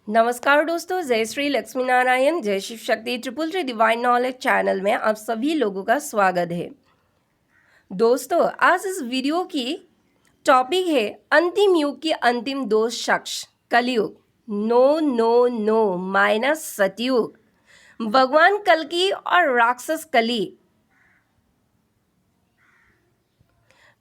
नमस्कार दोस्तों, जय श्री लक्ष्मी नारायण, जय Shiv Shakti triple three divine knowledge channel में आप सभी लोगों का स्वागत है। दोस्तों, आज इस वीडियो की टॉपिक है अंतिम युग की अंतिम दो शख्स, कलयुग, नो नो नो माइनस सतयुग, भगवान कल्कि और राक्षस कली।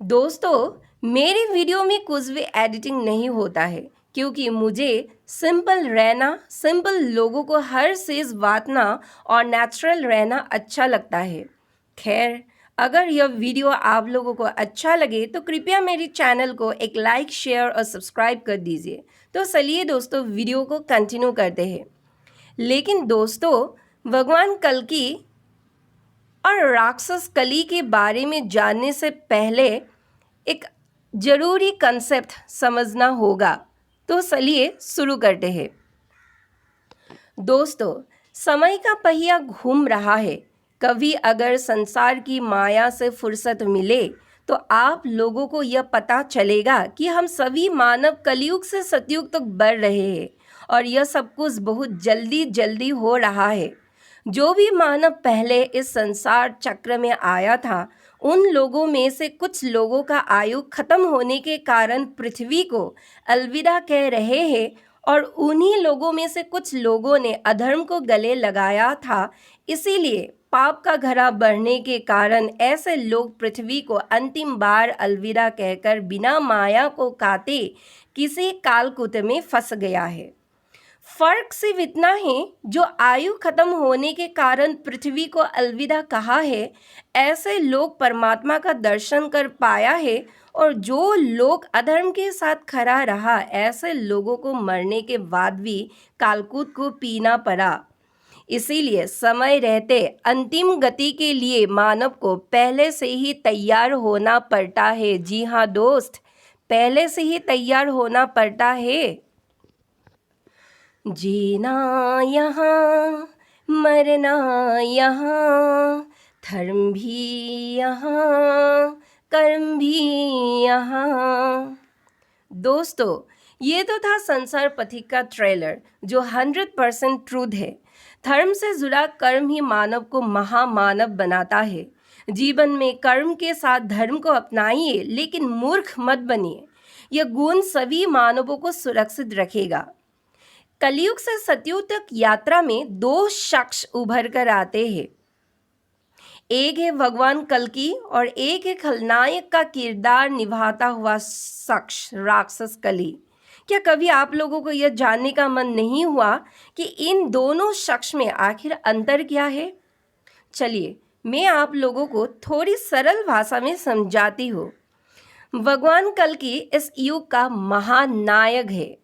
दोस्तों, मेरे वीडियो में कुछ भी एडिटिंग नहीं होता है क्योंकि मुझे सिंपल रहना, सिंपल लोगों को हर चीज़ बांटना और नेचुरल रहना अच्छा लगता है। खैर, अगर यह वीडियो आप लोगों को अच्छा लगे तो कृपया मेरे चैनल को एक लाइक, शेयर और सब्सक्राइब कर दीजिए। तो चलिए दोस्तों, वीडियो को कंटिन्यू करते हैं। लेकिन दोस्तों, भगवान कल्कि और राक्षस कली के बारे में जानने से पहले एक जरूरी कंसेप्ट समझना होगा। तो चलिए शुरू करते हैं। दोस्तों, समय का पहिया घूम रहा है। कभी अगर संसार की माया से फुर्सत मिले तो आप लोगों को यह पता चलेगा कि हम सभी मानव कलयुग से सतयुग तक बढ़ रहे हैं और यह सब कुछ बहुत जल्दी जल्दी हो रहा है। जो भी मानव पहले इस संसार चक्र में आया था, उन लोगों में से कुछ लोगों का आयु खत्म होने के कारण पृथ्वी को अलविदा कह रहे हैं और उन्हीं लोगों में से कुछ लोगों ने अधर्म को गले लगाया था। इसीलिए पाप का घड़ा बढ़ने के कारण ऐसे लोग पृथ्वी को अंतिम बार अलविदा कहकर बिना माया को काटे किसी कालकूट में फंस गया है। फर्क सिर्फ इतना है, जो आयु खत्म होने के कारण पृथ्वी को अलविदा कहा है, ऐसे लोग परमात्मा का दर्शन कर पाया है और जो लोग अधर्म के साथ खड़ा रहा, ऐसे लोगों को मरने के बाद भी कालकूट को पीना पड़ा। इसीलिए समय रहते अंतिम गति के लिए मानव को पहले से ही तैयार होना पड़ता है। जी हाँ दोस्त, पहले से ही तैयार होना पड़ता है। जीना यहाँ, मरना यहाँ, धर्म भी यहाँ, कर्म भी यहाँ। दोस्तों, ये तो था संसार पथिक का ट्रेलर जो 100% ट्रूथ है। धर्म से जुड़ा कर्म ही मानव को महामानव बनाता है। जीवन में कर्म के साथ धर्म को अपनाइए, लेकिन मूर्ख मत बनिए। यह गुण सभी मानवों को सुरक्षित रखेगा। कलयुग से सतयुग तक यात्रा में दो शख्स उभर कर आते हैं। एक है भगवान कल्कि और एक है खलनायक का किरदार निभाता हुआ शख्स राक्षस कली। क्या कभी आप लोगों को यह जानने का मन नहीं हुआ कि इन दोनों शख्स में आखिर अंतर क्या है? चलिए, मैं आप लोगों को थोड़ी सरल भाषा में समझाती हूँ। भगवान कल्कि इस युग का महानायक है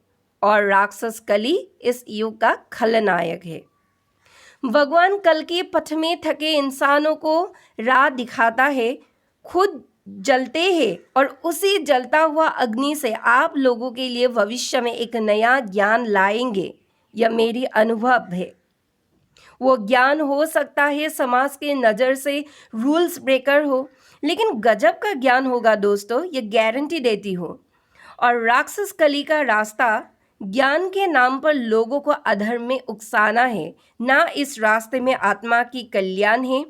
और राक्षस कली इस युग का खलनायक है। भगवान कल्कि पथ में थके इंसानों को राह दिखाता है, खुद जलते हैं और उसी जलता हुआ अग्नि से आप लोगों के लिए भविष्य में एक नया ज्ञान लाएंगे। यह मेरी अनुभव है। वो ज्ञान हो सकता है समाज के नज़र से रूल्स ब्रेकर हो, लेकिन गजब का ज्ञान होगा दोस्तों, ये गारंटी देती हूँ। और राक्षस कली का रास्ता ज्ञान के नाम पर लोगों को अधर्म में उकसाना है। ना इस रास्ते में आत्मा की कल्याण है,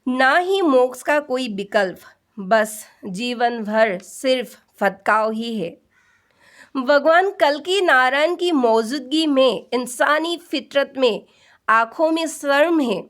ना ही मोक्ष का कोई विकल्प, बस जीवन भर सिर्फ भटकाव ही है। भगवान कल्कि नारायण की मौजूदगी में इंसानी फितरत में आंखों में शर्म है,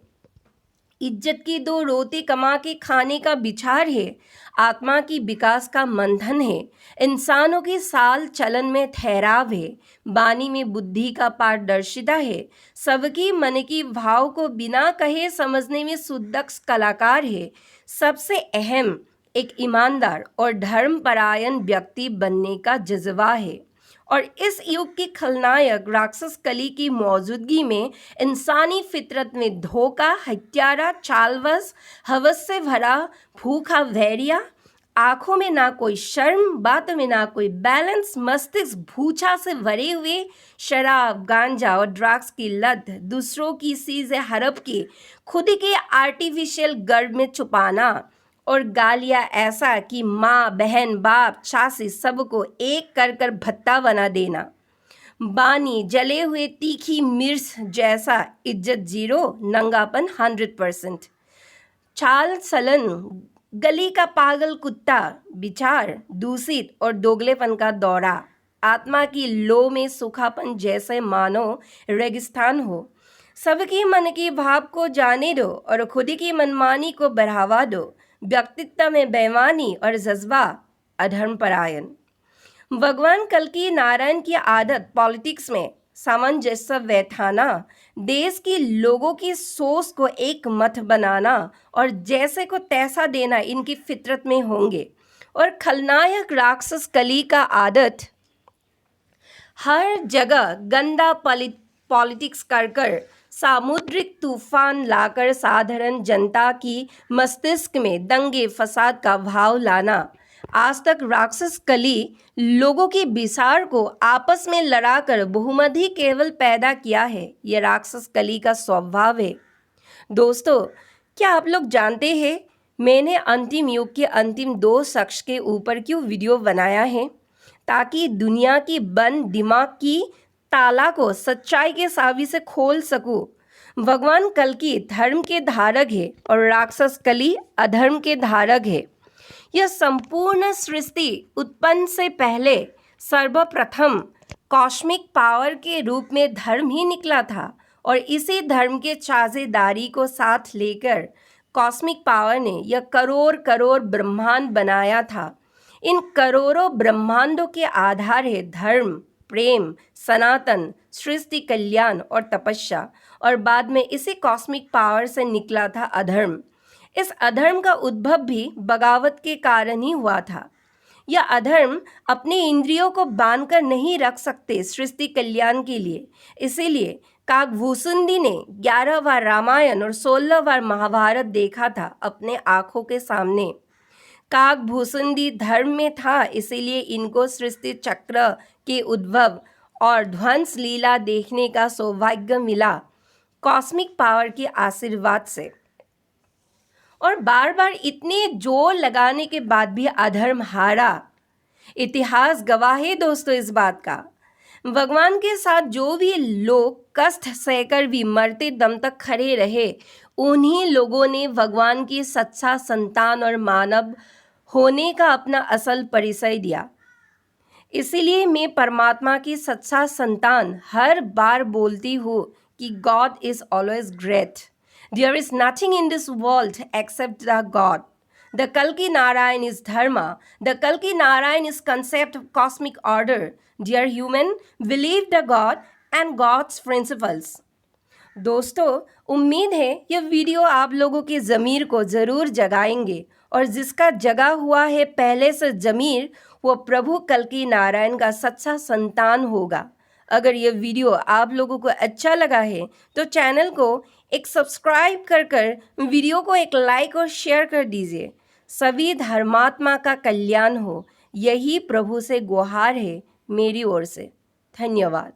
इज्जत की दो रोटी कमा के खाने का विचार है, आत्मा की विकास का मंथन है, इंसानों के साल चलन में ठहराव है, वाणी में बुद्धि का पारदर्शिता है, सबकी मन की भाव को बिना कहे समझने में सुदक्ष कलाकार है, सबसे अहम एक ईमानदार और धर्मपरायण व्यक्ति बनने का जज्बा है। और इस युग के खलनायक राक्षस कली की मौजूदगी में इंसानी फितरत में धोखा, हत्यारा, चालवस, हवस से भरा भूखा वैरिया, आंखों में ना कोई शर्म, बातों में ना कोई बैलेंस, मस्तिष्क भूचा से भरे हुए, शराब, गांजा और ड्रग्स की लत, दूसरों की चीजें हड़प के खुद के आर्टिफिशियल गर्भ में छुपाना और गालियाँ ऐसा कि माँ, बहन, बाप, चाची सबको एक कर कर भत्ता बना देना। बानी जले हुए तीखी मिर्च जैसा, इज्जत जीरो, नंगापन 100%। चाल चलन गली का पागल कुत्ता, विचार दूषित और दोगलेपन का दौरा, आत्मा की लो में सूखापन जैसे मानो रेगिस्तान हो। सबकी मन की भाव को जाने दो और खुद की मनमानी को बढ़ावा दो। व्यक्तित्व में बेईमानी और जज्बा अधर्मपरायण। भगवान कल्कि नारायण की आदत पॉलिटिक्स में सामंजस्य बैठाना, देश के लोगों की सोच को एक मत बनाना और जैसे को तैसा देना इनकी फितरत में होंगे। और खलनायक राक्षस कली का आदत हर जगह गंदा पॉलिटिक्स कर सामुद्रिक तूफान लाकर साधारण जनता की मस्तिष्क में दंगे फसाद का भाव लाना। आज तक राक्षस कली लोगों की विचार को आपस में लड़ाकर बहुमत ही केवल पैदा किया है। यह राक्षस कली का स्वभाव है। दोस्तों, क्या आप लोग जानते हैं मैंने अंतिम युग के अंतिम 2 शख्स के ऊपर क्यों वीडियो बनाया है? ताकि दुनिया की बंद दिमाग की ताला को सच्चाई के चाबी से खोल सकूं। भगवान कल्कि धर्म के धारक है और राक्षस कली अधर्म के धारक है। यह संपूर्ण सृष्टि उत्पन्न से पहले सर्वप्रथम कॉस्मिक पावर के रूप में धर्म ही निकला था और इसी धर्म के साझेदारी को साथ लेकर कॉस्मिक पावर ने यह करोड़ करोड़ ब्रह्मांड बनाया था। इन करोड़ों ब्रह्मांडों के आधार है धर्म, प्रेम, सनातन, सृष्टि कल्याण और तपस्या। और बाद में इसी कॉस्मिक पावर से निकला था अधर्म। इस अधर्म का उद्भव भी बगावत के कारण ही हुआ था। यह अधर्म अपने इंद्रियों को बांध कर नहीं रख सकते सृष्टि कल्याण के लिए। इसीलिए काकभूषुंडी ने 11 बार रामायण और 16 बार महाभारत देखा था अपने आँखों के सामने। काकभूषुंडी धर्म में था, इसीलिए इनको सृष्टि चक्र के उद्भव और ध्वंस लीला देखने का सौभाग्य मिला कॉस्मिक पावर के आशीर्वाद से। और बार बार इतने जोर लगाने के बाद भी अधर्म हारा। इतिहास गवाह है दोस्तों इस बात का। भगवान के साथ जो भी लोग कष्ट सहकर भी मरते दम तक खड़े रहे, उन्हीं लोगों ने भगवान की सच्चा संतान और मानव होने का अपना असल परिचय दिया। इसीलिए मैं परमात्मा की सच्चा संतान हर बार बोलती हूँ कि God is always great. There is nothing in this world except the God. The Kalki Narayan is Dharma. The Kalki Narayan is concept of cosmic order. Dear human, believe the God and God's principles. दोस्तों, उम्मीद है यह video आप लोगों की ज़मीर को ज़रूर जगाएंगे और जिसका जगा हुआ है पहले से ज़मीर, वो प्रभु कल्कि नारायण का सच्चा संतान होगा। अगर यह वीडियो आप लोगों को अच्छा लगा है तो चैनल को एक सब्सक्राइब कर वीडियो को एक लाइक और शेयर कर दीजिए। सभी धर्मात्मा का कल्याण हो, यही प्रभु से गुहार है मेरी ओर से। धन्यवाद।